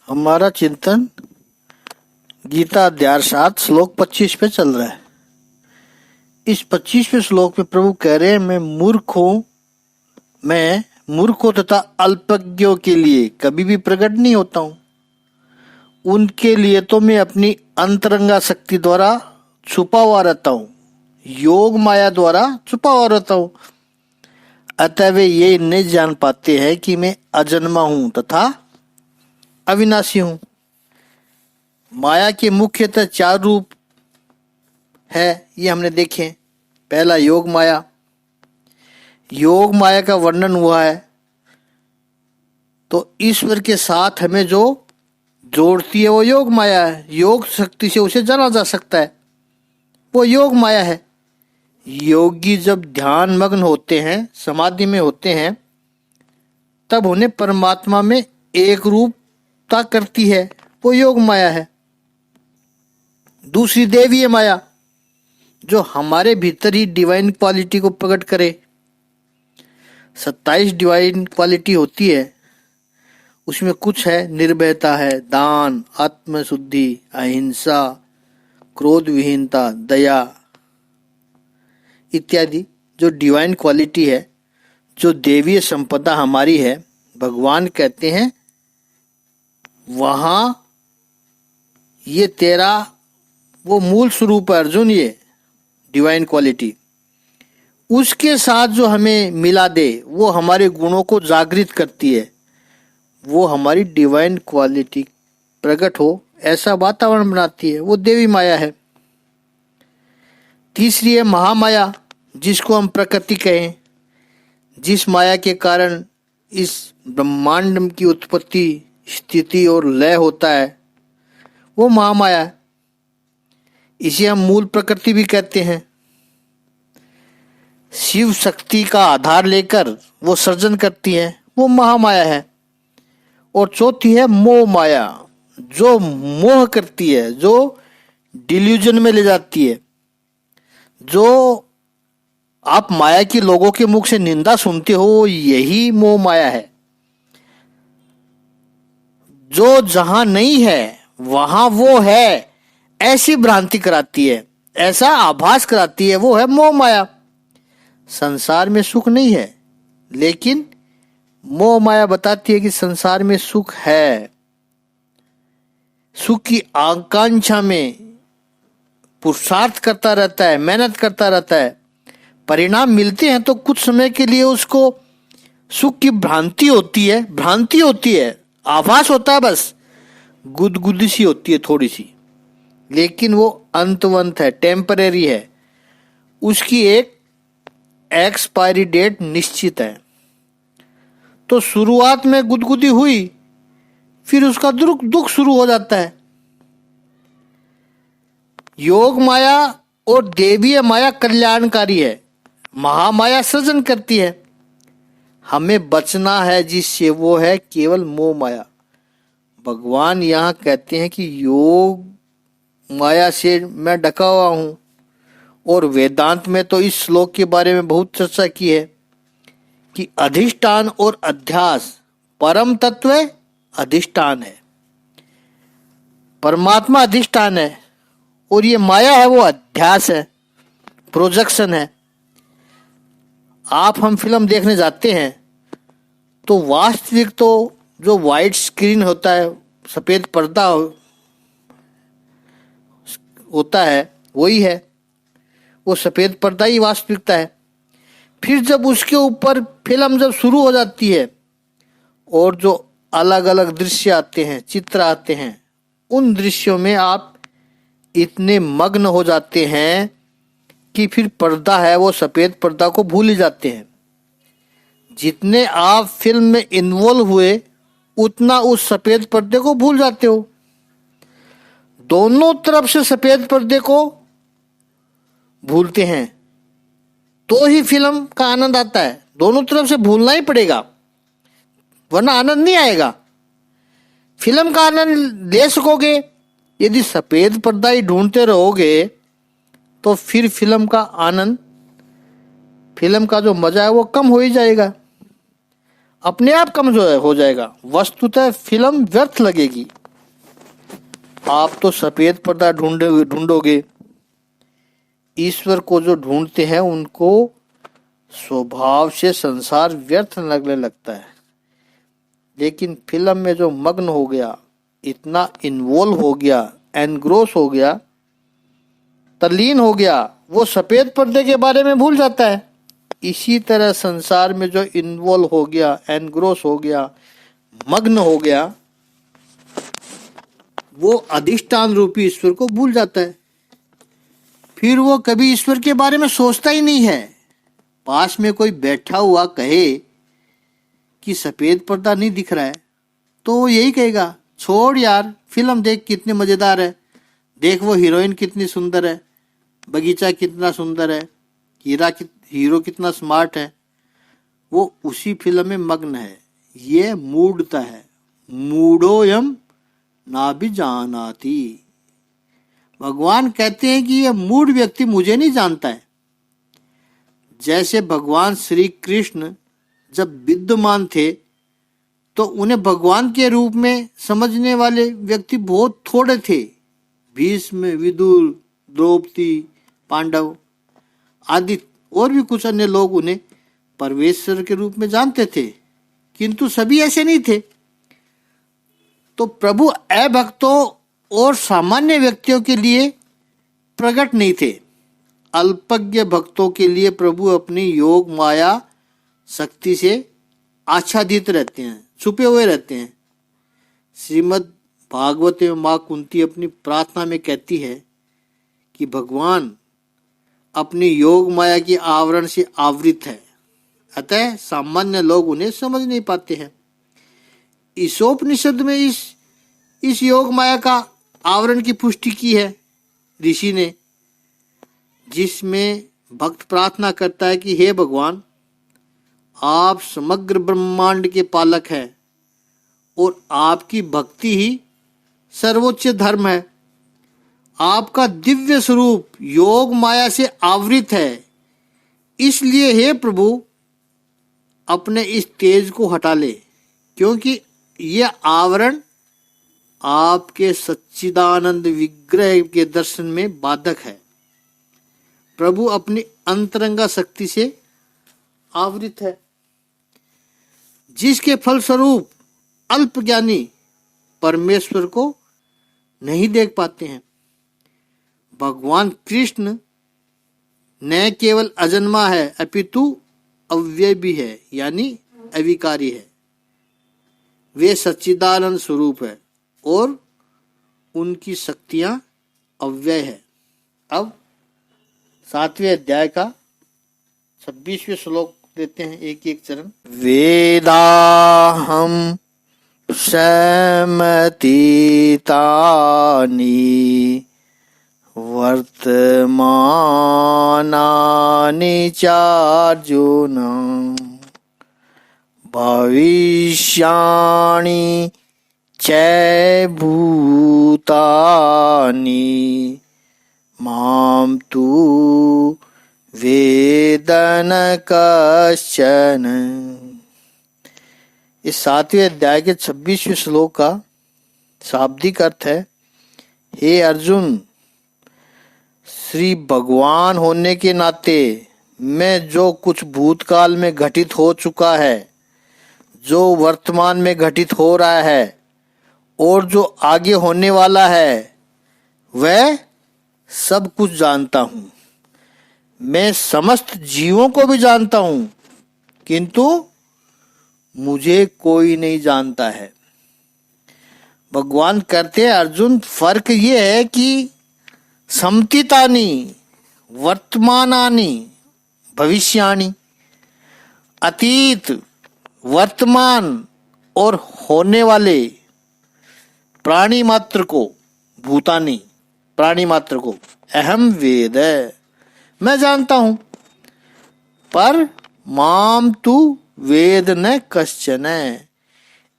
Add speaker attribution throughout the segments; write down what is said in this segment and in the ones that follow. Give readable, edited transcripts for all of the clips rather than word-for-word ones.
Speaker 1: हमारा चिंतन गीता अध्याय 7 श्लोक 25 पे चल रहा है। इस 25वें श्लोक में प्रभु कह रहे हैं, मैं मूर्खों तथा अल्पज्ञों के लिए कभी भी प्रकट नहीं होता हूँ। उनके लिए तो मैं अपनी अंतरंगा शक्ति द्वारा छुपा हुआ रहता हूँ, योग माया द्वारा छुपा हुआ रहता हूँ। अतः वे ये नहीं जान पाते हैं कि मैं अजन्मा हूँ तथा अविनाशी हूँ। माया के मुख्यतः 4 रूप है, ये हमने देखे। पहला योग माया। योग माया का वर्णन हुआ है तो ईश्वर के साथ हमें जो जोड़ती है वो योग माया है। योग शक्ति से उसे जाना जा सकता है, वो योग माया है। योगी जब ध्यान मग्न होते हैं, समाधि में होते हैं, तब उन्हें परमात्मा में एक रूपता करती है, वो योग माया है। दूसरी देवीय माया, जो हमारे भीतर ही डिवाइन क्वालिटी को प्रकट करे। 27 डिवाइन क्वालिटी होती है, उसमें कुछ है निर्भयता है, दान, आत्मशुद्धि, अहिंसा, क्रोध विहीनता, दया इत्यादि। जो डिवाइन क्वालिटी है, जो देवीय संपदा हमारी है, भगवान कहते हैं वहां ये तेरा वो मूल स्वरूप है अर्जुन, ये डिवाइन क्वालिटी। उसके साथ जो हमें मिला दे, वो हमारे गुणों को जागृत करती है, वो हमारी डिवाइन क्वालिटी प्रकट हो ऐसा वातावरण बनाती है, वो देवी माया है। तीसरी है महामाया, जिसको हम प्रकृति कहें। जिस माया के कारण इस ब्रह्मांड की उत्पत्ति, स्थिति और लय होता है, वो महामाया है। इसे हम मूल प्रकृति भी कहते हैं। शिव शक्ति का आधार लेकर वो सर्जन करती है, वो महामाया है। और चौथी है मोह माया, जो मोह करती है, जो डिल्यूजन में ले जाती है। जो आप माया के लोगों के मुख से निंदा सुनते हो, यही मोह माया है। जो जहां नहीं है वहां वो है, ऐसी भ्रांति कराती है, ऐसा आभास कराती है, वो है मोह माया। संसार में सुख नहीं है, लेकिन मोह माया बताती है कि संसार में सुख है। सुख की आकांक्षा में पुरुषार्थ करता रहता है, मेहनत करता रहता है। परिणाम मिलते हैं तो कुछ समय के लिए उसको सुख की भ्रांति होती है, आभास होता है, बस गुदगुदी सी होती है थोड़ी सी, लेकिन वो अंतवंत है, टेम्परेरी है। उसकी एक एक्सपायरी डेट निश्चित है। तो शुरुआत में गुदगुदी हुई, फिर उसका दुख शुरू हो जाता है। योग माया और देवीय माया कल्याणकारी है, महामाया सृजन करती है। हमें बचना है जिससे, वो है केवल मोह माया। भगवान यहाँ कहते हैं कि योग माया से मैं ढका हुआ हूं। और वेदांत में तो इस श्लोक के बारे में बहुत चर्चा की है कि अधिष्ठान और अध्यास, परम तत्व अधिष्ठान है, परमात्मा अधिष्ठान है, और ये माया है वो अध्यास है, प्रोजेक्शन है। हम फिल्म देखने जाते हैं तो वास्तविक तो जो वाइट स्क्रीन होता है, सफेद पर्दा होता है, वही है, वो सफेद पर्दा ही वास्तविकता है। फिर जब उसके ऊपर फिल्म जब शुरू हो जाती है और जो अलग अलग दृश्य आते हैं, चित्र आते हैं, उन दृश्यों में आप इतने मग्न हो जाते हैं कि फिर पर्दा है वो सफेद पर्दा को भूल ही जाते हैं। जितने आप फिल्म में इन्वॉल्व हुए, उतना उस सफेद पर्दे को भूल जाते हो। दोनों तरफ से सफेद पर्दे को भूलते हैं तो ही फिल्म का आनंद आता है। दोनों तरफ से भूलना ही पड़ेगा, वरना आनंद नहीं आएगा। फिल्म का आनंद ले सकोगे, यदि सफेद पर्दा ही ढूंढते रहोगे तो फिर फिल्म का आनंद, फिल्म का जो मजा है वो कम हो ही जाएगा। अपने आप कमजोर हो जाएगा। वस्तुतः फिल्म व्यर्थ लगेगी। आप तो सफेद पर्दा ढूंढोगे। ईश्वर को जो ढूंढते हैं उनको स्वभाव से संसार व्यर्थ लगने लगता है। लेकिन फिल्म में जो मग्न हो गया, इतना इन्वॉल्व हो गया, एनग्रोस हो गया, तल्लीन हो गया, वो सफेद पर्दे के बारे में भूल जाता है। इसी तरह संसार में जो इन्वॉल्व हो गया, एनग्रोस हो गया, मग्न हो गया, वो अधिष्ठान रूपी ईश्वर को भूल जाता है। फिर वो कभी ईश्वर के बारे में सोचता ही नहीं है। पास में कोई बैठा हुआ कहे कि सफेद पर्दा नहीं दिख रहा है तो वो यही कहेगा, छोड़ यार, फिल्म देख कितनी मजेदार है, देख वो हीरोइन कितनी सुंदर है, बगीचा कितना सुंदर है, हीरो कितना स्मार्ट है। वो उसी फिल्म में मग्न है। ये मूढ़ता है। मूढ़ोयम ना भी जानाति। भगवान कहते हैं कि यह मूढ़ व्यक्ति मुझे नहीं जानता है। जैसे भगवान श्री कृष्ण जब विद्यमान थे तो उन्हें भगवान के रूप में समझने वाले व्यक्ति बहुत थोड़े थे। भीष्म, विदुर, द्रौपदी, पांडव आदि और भी कुछ अन्य लोग उन्हें परमेश्वर के रूप में जानते थे, किंतु सभी ऐसे नहीं थे। तो प्रभु अभक्तों और सामान्य व्यक्तियों के लिए प्रकट नहीं थे। अल्पज्ञ भक्तों के लिए प्रभु अपनी योग माया शक्ति से आच्छादित रहते हैं, छुपे हुए रहते हैं। श्रीमद् भागवत में माँ कुंती अपनी प्रार्थना में कहती है कि भगवान अपनी योग माया की आवरण से आवृत है, अतः सामान्य लोग उन्हें समझ नहीं पाते हैं। ईशोपनिषद में इस योग माया का आवरण की पुष्टि की है ऋषि ने, जिसमें भक्त प्रार्थना करता है कि हे भगवान, आप समग्र ब्रह्मांड के पालक हैं और आपकी भक्ति ही सर्वोच्च धर्म है। आपका दिव्य स्वरूप योग माया से आवृत है, इसलिए हे प्रभु अपने इस तेज को हटा ले, क्योंकि यह आवरण आपके सच्चिदानंद विग्रह के दर्शन में बाधक है। प्रभु अपनी अंतरंगा शक्ति से आवृत है, जिसके फलस्वरूप अल्पज्ञानी परमेश्वर को नहीं देख पाते हैं। भगवान कृष्ण न केवल अजन्मा है अपितु अव्यय भी है, यानी अविकारी है। वे सच्चिदानंद स्वरूप है और उनकी शक्तियां अव्यय है। अब 7वें अध्याय का 26वें श्लोक देते हैं, एक एक चरण। वेदाहम समतीतानि वर्तमानानि चार्जुन भविष्याणि च भूतानि मां तु वेद न कश्चन। इस 7वें अध्याय के 26वें श्लोक का शाब्दिक अर्थ है, हे अर्जुन, श्री भगवान होने के नाते मैं जो कुछ भूतकाल में घटित हो चुका है, जो वर्तमान में घटित हो रहा है और जो आगे होने वाला है, वह सब कुछ जानता हूँ। मैं समस्त जीवों को भी जानता हूँ, किंतु मुझे कोई नहीं जानता है। भगवान कहते हैं, अर्जुन, फर्क ये है कि समतीतानि वर्तमानानि भविष्याणि, अतीत, वर्तमान और होने वाले प्राणी मात्र को, भूतानि प्राणी मात्र को अहम वेद, मैं जानता हूं, पर माम तु वेद न कश्चन,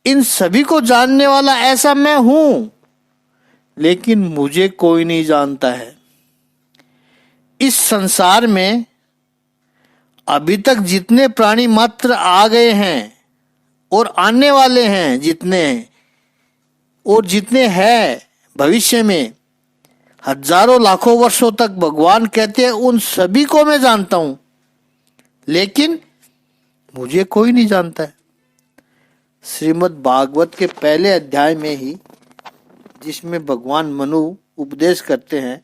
Speaker 1: इन सभी को जानने वाला ऐसा मैं हूं, लेकिन मुझे कोई नहीं जानता है। इस संसार में अभी तक जितने प्राणी मात्र आ गए हैं, और आने वाले हैं जितने, और जितने हैं भविष्य में, हजारों लाखों वर्षों तक भगवान कहते हैं उन सभी को मैं जानता हूं, लेकिन मुझे कोई नहीं जानता है। श्रीमद् भागवत के पहले अध्याय में ही, जिसमें भगवान मनु उपदेश करते हैं,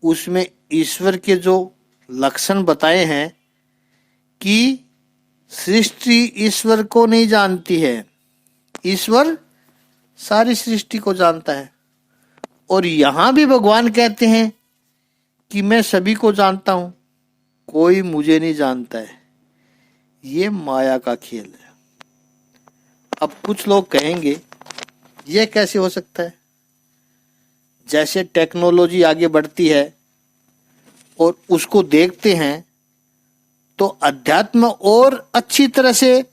Speaker 1: उसमें ईश्वर के जो लक्षण बताए हैं कि सृष्टि ईश्वर को नहीं जानती है, ईश्वर सारी सृष्टि को जानता है। और यहां भी भगवान कहते हैं कि मैं सभी को जानता हूं, कोई मुझे नहीं जानता है। ये माया का खेल है। अब कुछ लोग कहेंगे ये कैसे हो सकता है? जैसे टेक्नोलॉजी आगे बढ़ती है और उसको देखते हैं तो अध्यात्म और अच्छी तरह से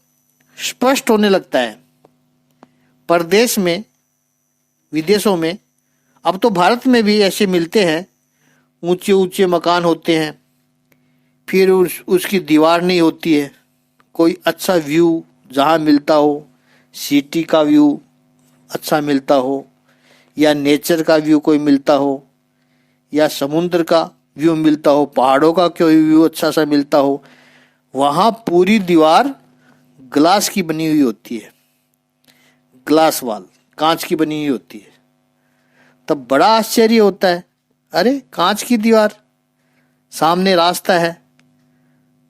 Speaker 1: स्पष्ट होने लगता है। परदेश में, विदेशों में, अब तो भारत में भी ऐसे मिलते हैं, ऊंचे ऊंचे मकान होते हैं, फिर उसकी दीवार नहीं होती है, कोई अच्छा व्यू जहाँ मिलता हो, सिटी का व्यू अच्छा मिलता हो, या नेचर का व्यू कोई मिलता हो, या समुद्र का व्यू मिलता हो, पहाड़ों का कोई व्यू अच्छा सा मिलता हो, वहाँ पूरी दीवार ग्लास की बनी हुई होती है, ग्लास वाल, कांच की बनी हुई होती है। तब बड़ा आश्चर्य होता है, अरे कांच की दीवार, सामने रास्ता है,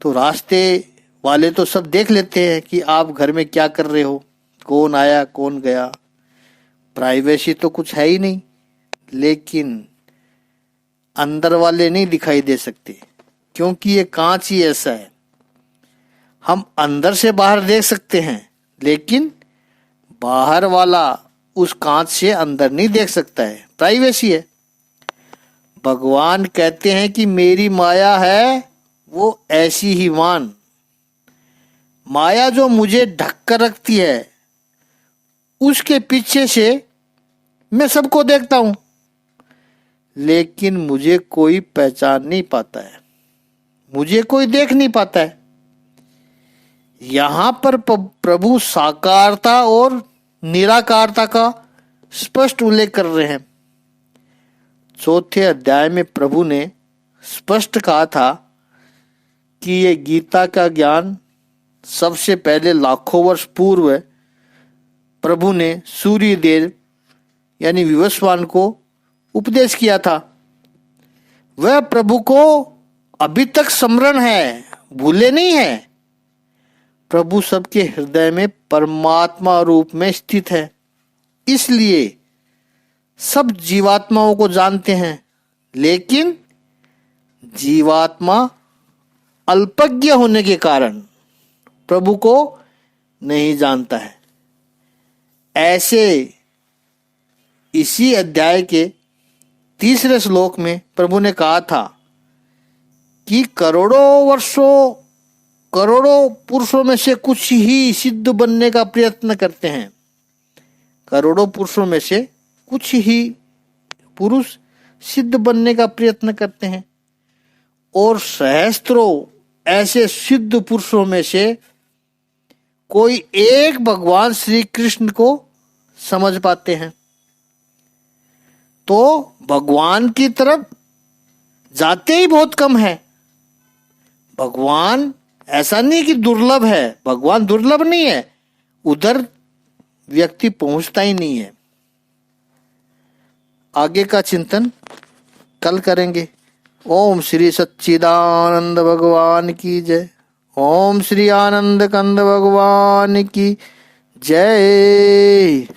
Speaker 1: तो रास्ते वाले तो सब देख लेते हैं कि आप घर में क्या कर रहे हो, कौन आया कौन गया, प्राइवेसी तो कुछ है ही नहीं। लेकिन अंदर वाले नहीं दिखाई दे सकते, क्योंकि ये कांच ही ऐसा है। हम अंदर से बाहर देख सकते हैं, लेकिन बाहर वाला उस कांच से अंदर नहीं देख सकता है, प्राइवेसी है। भगवान कहते हैं कि मेरी माया है वो ऐसी ही मान, माया जो मुझे ढक कर रखती है, उसके पीछे से मैं सबको देखता हूं, लेकिन मुझे कोई पहचान नहीं पाता है, मुझे कोई देख नहीं पाता है। यहां पर प्रभु साकारता और निराकारता का स्पष्ट उल्लेख कर रहे हैं। चौथे अध्याय में प्रभु ने स्पष्ट कहा था कि ये गीता का ज्ञान सबसे पहले लाखों वर्ष पूर्व प्रभु ने सूर्य देव यानी विवस्वान को उपदेश किया था। वह प्रभु को अभी तक स्मरण है, भूले नहीं है। प्रभु सबके हृदय में परमात्मा रूप में स्थित है, इसलिए सब जीवात्माओं को जानते हैं, लेकिन जीवात्मा अल्पज्ञ होने के कारण प्रभु को नहीं जानता है। ऐसे इसी अध्याय के तीसरे श्लोक में प्रभु ने कहा था कि करोड़ों पुरुषों में से कुछ ही सिद्ध बनने का प्रयत्न करते हैं। करोड़ों पुरुषों में से कुछ ही पुरुष सिद्ध बनने का प्रयत्न करते हैं, और सहस्त्रों ऐसे सिद्ध पुरुषों में से कोई एक भगवान श्री कृष्ण को समझ पाते हैं। तो भगवान की तरफ जाते ही बहुत कम है। भगवान ऐसा नहीं कि दुर्लभ है, भगवान दुर्लभ नहीं है, उधर व्यक्ति पहुंचता ही नहीं है। आगे का चिंतन कल करेंगे। ओम श्री सच्चिदानंद भगवान की जय। ओम श्री आनंद कंद भगवान की जय।